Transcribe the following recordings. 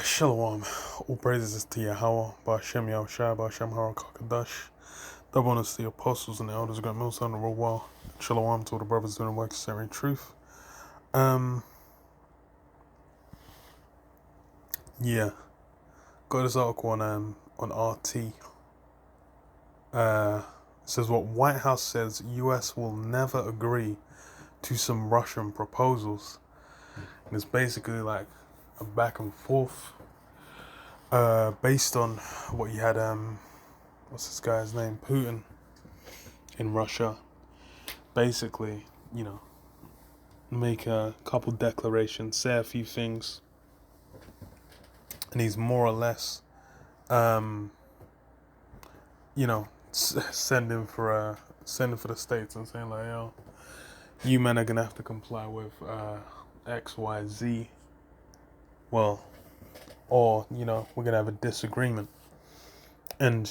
Shalom. All praises is to Yahweh, Ba'ashem Yahushua, Ba'ashem Harakakadash. Double honors to the apostles and the elders, great millstone, the real well. Shalom to all the brothers doing the work of sharing truth. Yeah, got this article on RT. It says what White House says U.S. will never agree to some Russian proposals. And it's basically like a back and forth. Based on what you had, what's this guy's name? Putin in Russia. Basically, make a couple declarations, say a few things, and he's more or less, sending for the states and saying like, yo, you men are gonna have to comply with X, Y, Z. Well, or we're gonna have a disagreement, and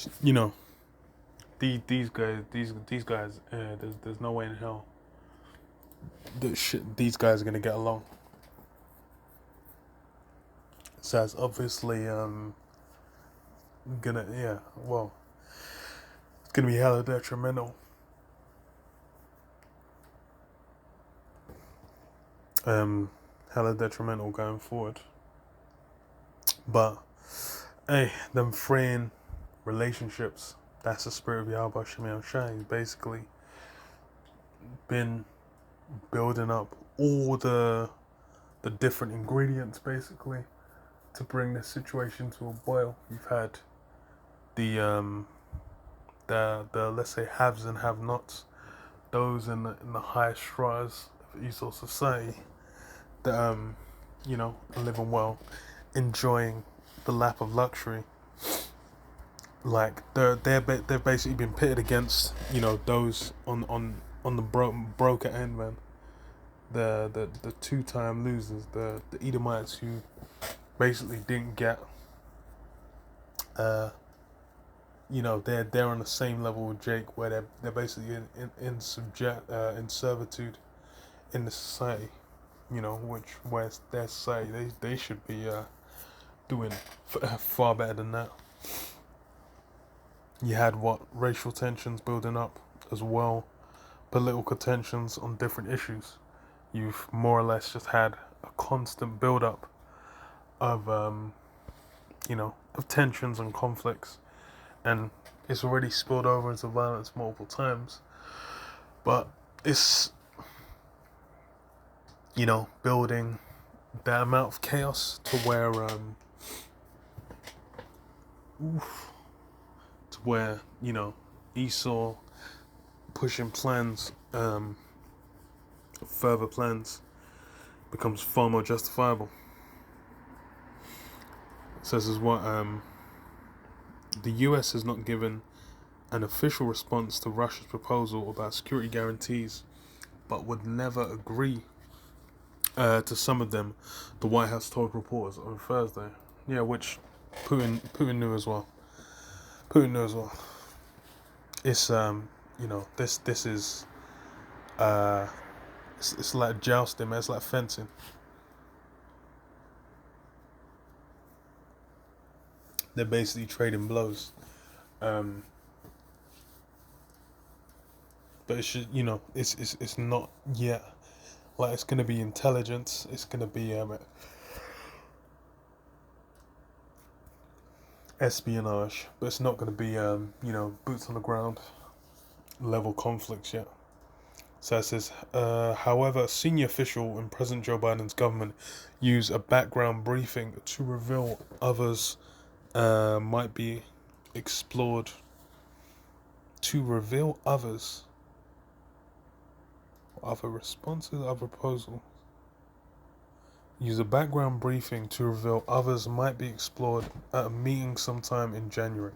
these guys, there's no way in hell that these guys are gonna get along. So it's obviously it's gonna be hella detrimental. Hella detrimental going forward. But hey, them fraying relationships, that's the spirit of Yahweh Shemel Shai. He's basically been building up all the different ingredients basically to bring this situation to a boil. You've had the let's say haves and have nots, those in the highest stratas of Esau society that are living well, enjoying the lap of luxury. Like they've basically been pitted against those on the broker end, man. The 2-time losers, the Edomites who basically didn't get they're on the same level with Jake, where they're basically in servitude in the society, where their society they should be doing far better than that. You had racial tensions building up as well, political tensions on different issues. You've more or less just had a constant build up of of tensions and conflicts, and it's already spilled over into violence multiple times. But it's building that amount of chaos to where Esau pushing plans, further plans, becomes far more justifiable. It says as what the US has not given an official response to Russia's proposal about security guarantees, but would never agree to some of them, the White House told reporters on Thursday. Yeah, which Putin knew as well. It's this is it's like jousting, man. It's like fencing. They're basically trading blows. But it should, it's not yet. Like, it's gonna be intelligence. It's gonna be espionage, but it's not gonna be boots on the ground level conflicts yet. So it says, however, a senior official in President Joe Biden's government used a background briefing to reveal others might be explored. To reveal others. Other responses, other proposals. Use a background briefing to reveal others might be explored at a meeting sometime in January.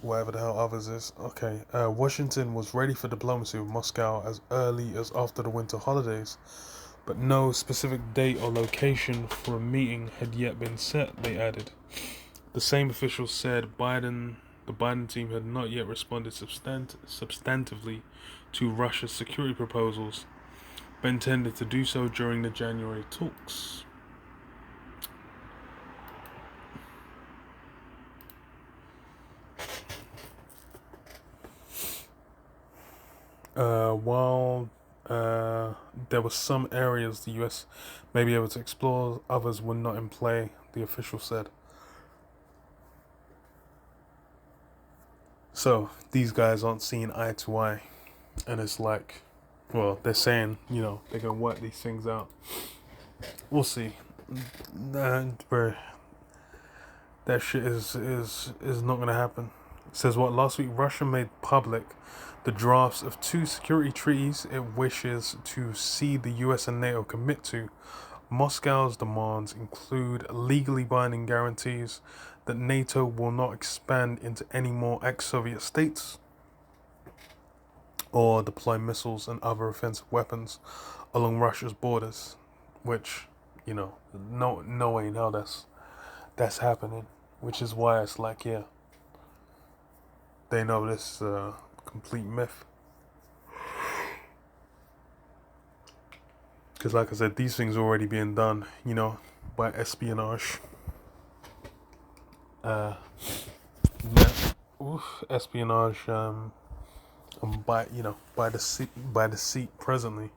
Whatever the hell others is. Okay. Washington was ready for diplomacy with Moscow as early as after the winter holidays, but no specific date or location for a meeting had yet been set, they added. The same officials said the Biden team had not yet responded substantively to Russia's security proposals, but intended to do so during the January talks. While there were some areas the US may be able to explore, others were not in play, the official said. So these guys aren't seeing eye to eye, and it's like, well, they're saying, they're gonna work these things out. We'll see. Bro, that shit is not gonna happen. It says what last week Russia made public the drafts of 2 security treaties it wishes to see the US and NATO commit to. Moscow's demands include legally binding guarantees that NATO will not expand into any more ex-Soviet states or deploy missiles and other offensive weapons along Russia's borders, which, no way in hell that's happening. Which is why it's like, yeah, they know this is a complete myth. Because, like I said, these things are already being done, by espionage. Yeah, espionage, by the seat presently.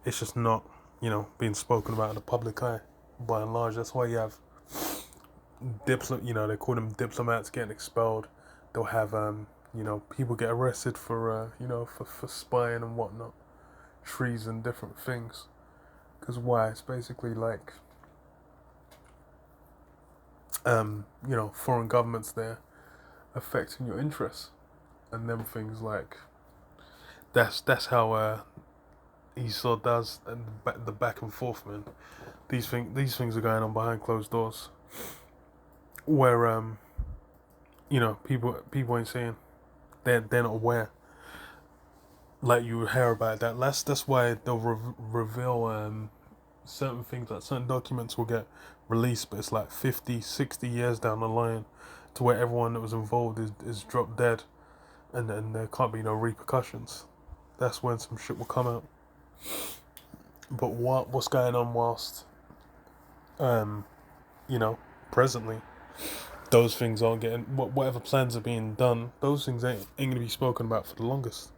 It's just not, being spoken about in the public eye, by and large. That's why you have they call them diplomats getting expelled. They'll have, people get arrested for, for spying and whatnot, treason, different things. Because why? It's basically like, foreign governments there affecting your interests, and them things like. That's how Esau does, and the back and forth, man. These things are going on behind closed doors, where people ain't saying, they're not aware. Like you hear about that. That's why they'll reveal certain things, like certain documents will get released, but it's like 50, 60 years down the line, to where everyone that was involved is dropped dead, and then there can't be no repercussions. That's when some shit will come out. But what's going on whilst, presently, those things aren't getting, whatever plans are being done, those things ain't gonna be spoken about for the longest.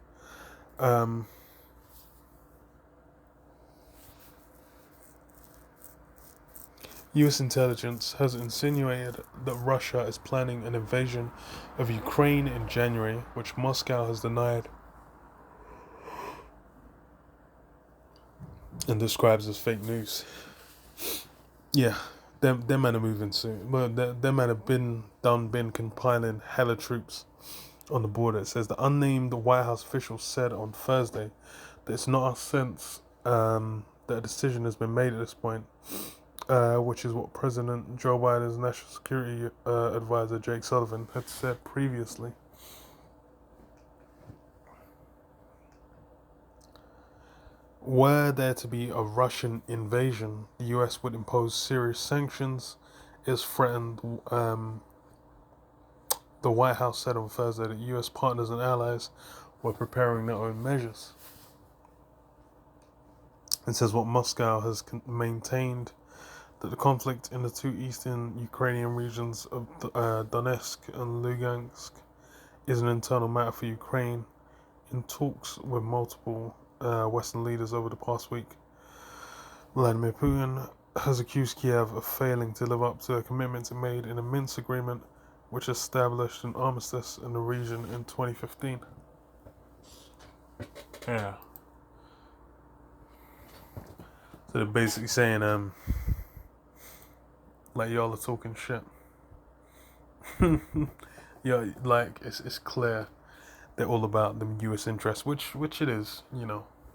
US intelligence has insinuated that Russia is planning an invasion of Ukraine in January, which Moscow has denied and describes as fake news. Yeah, them men are moving soon. Well, them men have been compiling hella troops on the border. It says the unnamed White House official said on Thursday that it's not our sense that a decision has been made at this point, which is what President Joe Biden's National Security Advisor Jake Sullivan had said previously. Were there to be a Russian invasion, the US would impose serious sanctions. Is threatened. The White House said on Thursday that US partners and allies were preparing their own measures. It says what Moscow has maintained that the conflict in the 2 eastern Ukrainian regions of Donetsk and Lugansk is an internal matter for Ukraine. In talks with multiple Western leaders over the past week, Vladimir Putin has accused Kiev of failing to live up to a commitment it made in a Minsk agreement, which established an armistice in the region in 2015. Yeah. So they're basically saying, like, y'all are talking shit. Yeah, like it's clear they're all about the U.S. interests, which it is.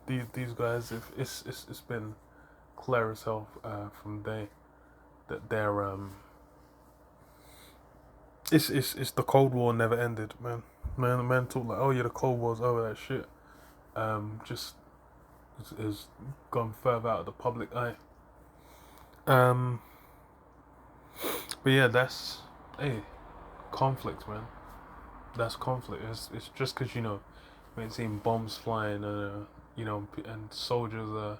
These guys, it's been clear as hell from day that they're it's the Cold War never ended, man. Man talk like, oh yeah, the Cold War's over, that shit. Just is gone further out of the public eye. But yeah, that's conflict, man. That's conflict. It's just because we ain't seen bombs flying, and soldiers are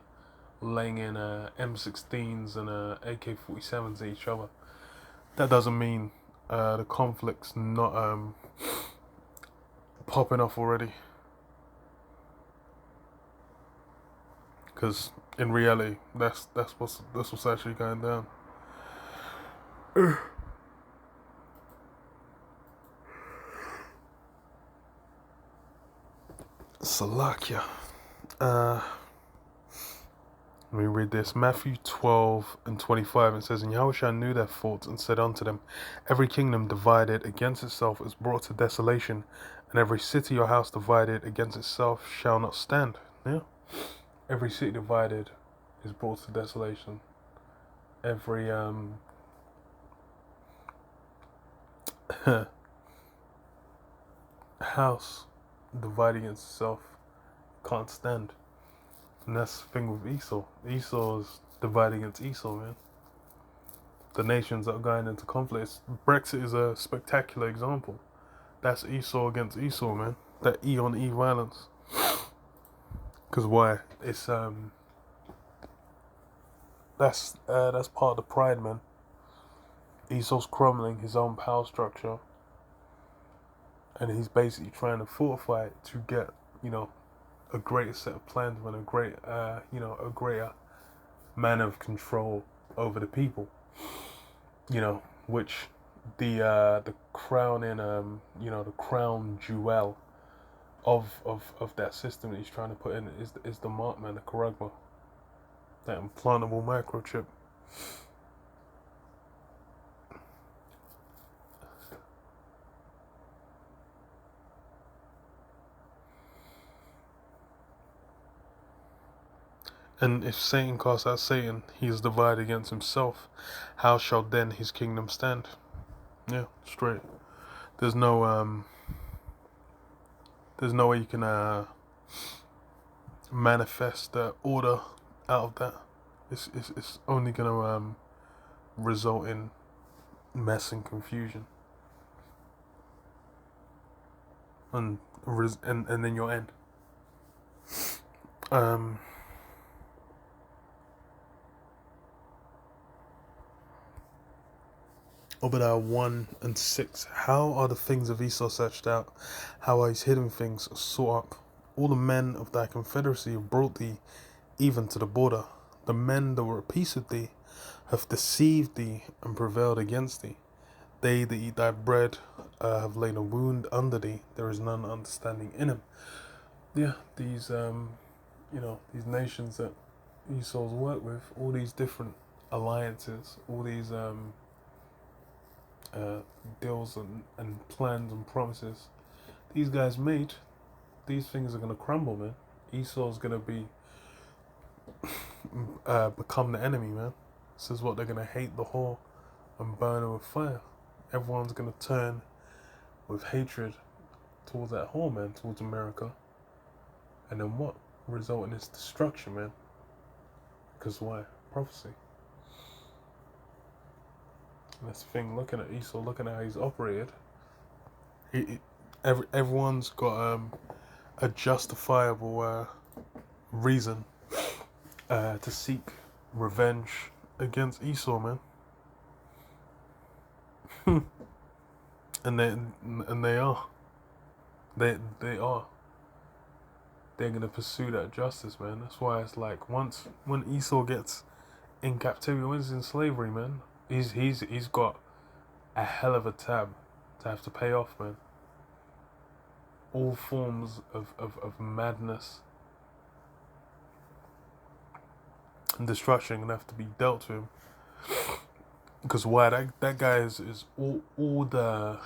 laying in M16s and AK-47s at each other. That doesn't mean the conflict's not popping off already. Because in reality, that's what's actually going down. Salakia. Let me read this. Matthew 12:25. It says, And Yahushua knew their faults and said unto them, Every kingdom divided against itself is brought to desolation, and every city or house divided against itself shall not stand. Yeah. Every city divided is brought to desolation. Every house divided against itself can't stand. And that's the thing with Esau. Esau is divided against Esau, man. The nations that are going into conflict. Brexit is a spectacular example. That's Esau against Esau, man. That E on E violence. Because why? It's that's part of the pride, man. Esau's crumbling his own power structure, and he's basically trying to fortify it to get, a greater set of plans and a greater manner of control over the people. Which the crown the crown jewel of that system that he's trying to put in is the mark, man, the Karagma, that implantable microchip. And if Satan casts out Satan, he is divided against himself. How shall then his kingdom stand? Yeah, straight. There's no way you can manifest order out of that. It's only gonna result in mess and confusion, and then you'll end. Obadiah 1:6. How are the things of Esau searched out? How are his hidden things sought up? All the men of thy confederacy have brought thee even to the border. The men that were at peace with thee have deceived thee and prevailed against thee. They that eat thy bread have laid a wound under thee. There is none understanding in him. Yeah, these these nations that Esau's worked with, all these different alliances, all these deals and plans and promises these guys made, these things are gonna crumble, man. Esau's gonna become the enemy, man. This is what they're gonna hate the whore and burn her with fire. Everyone's gonna turn with hatred towards that whore, man, towards America. And then what? Result in its destruction, man. Because why? Prophecy. And that's the thing, looking at Esau, looking at how he's operated, everyone's got a justifiable reason to seek revenge against Esau, man. and they are. They are. They're gonna pursue that justice, man. That's why it's like when Esau gets in captivity, when he's in slavery, man, he's got a hell of a tab to have to pay off, man. All forms of madness and destruction are gonna have to be dealt to him. Because why? That guy is all the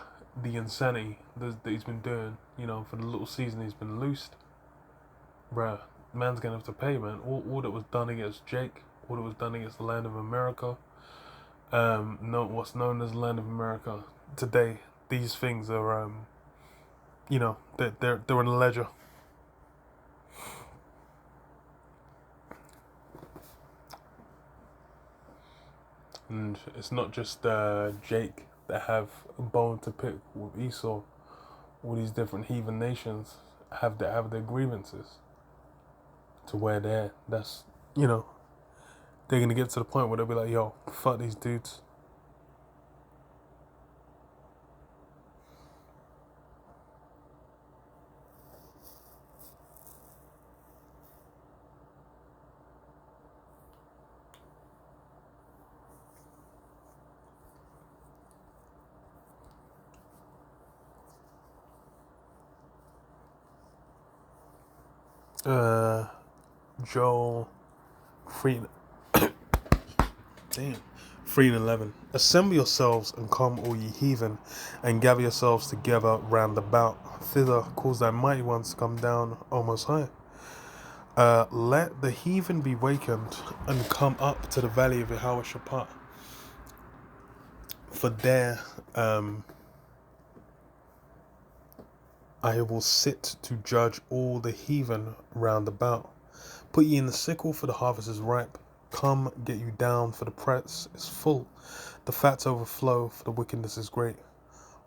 insanity that he's been doing, for the little season he's been loosed. Bruh, man's gonna have to pay, man. All that was done against Jake, all that was done against the land of America, what's known as the land of America today, these things are, they're in the ledger. And it's not just Jake that have a bone to pick with Esau. All these different heathen nations have their grievances. To where they're gonna get to the point where they'll be like, yo, fuck these dudes. Uh, Joel 3. Damn. 3 and 11. Assemble yourselves and come, all ye heathen, and gather yourselves together round about. Thither cause thy mighty ones to come down almost high. Let the heathen be wakened and come up to the valley of Yahweh Shaphat. For there I will sit to judge all the heathen round about. Put ye in the sickle, for the harvest is ripe. Come, get you down, for the press is full. The fats overflow, for the wickedness is great.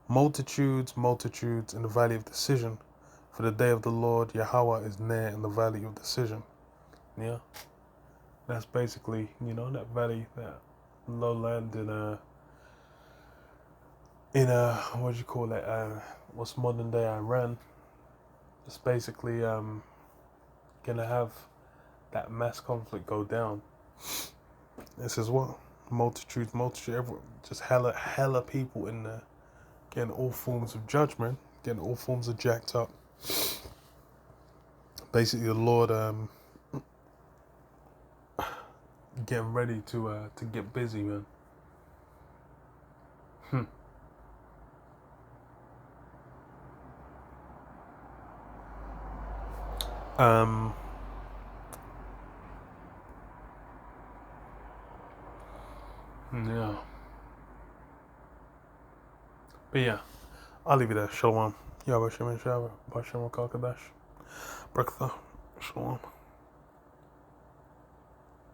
Multitudes, multitudes in the valley of decision. For the day of the Lord Yahweh is near in the valley of decision. Yeah, that's basically, that valley, that lowland what do you call it? What's modern day Iran? It's basically gonna have that mass conflict go down. This is what multitude, everyone, just hella people in there, getting all forms of judgment, getting all forms of jacked up. Basically, the Lord getting ready to get busy, man. Um, yeah, but yeah, I'll leave it there. Shalom. Yahweh Shem and Shabbat. Bashem Rakal Kadash. Brakatha. Shalom.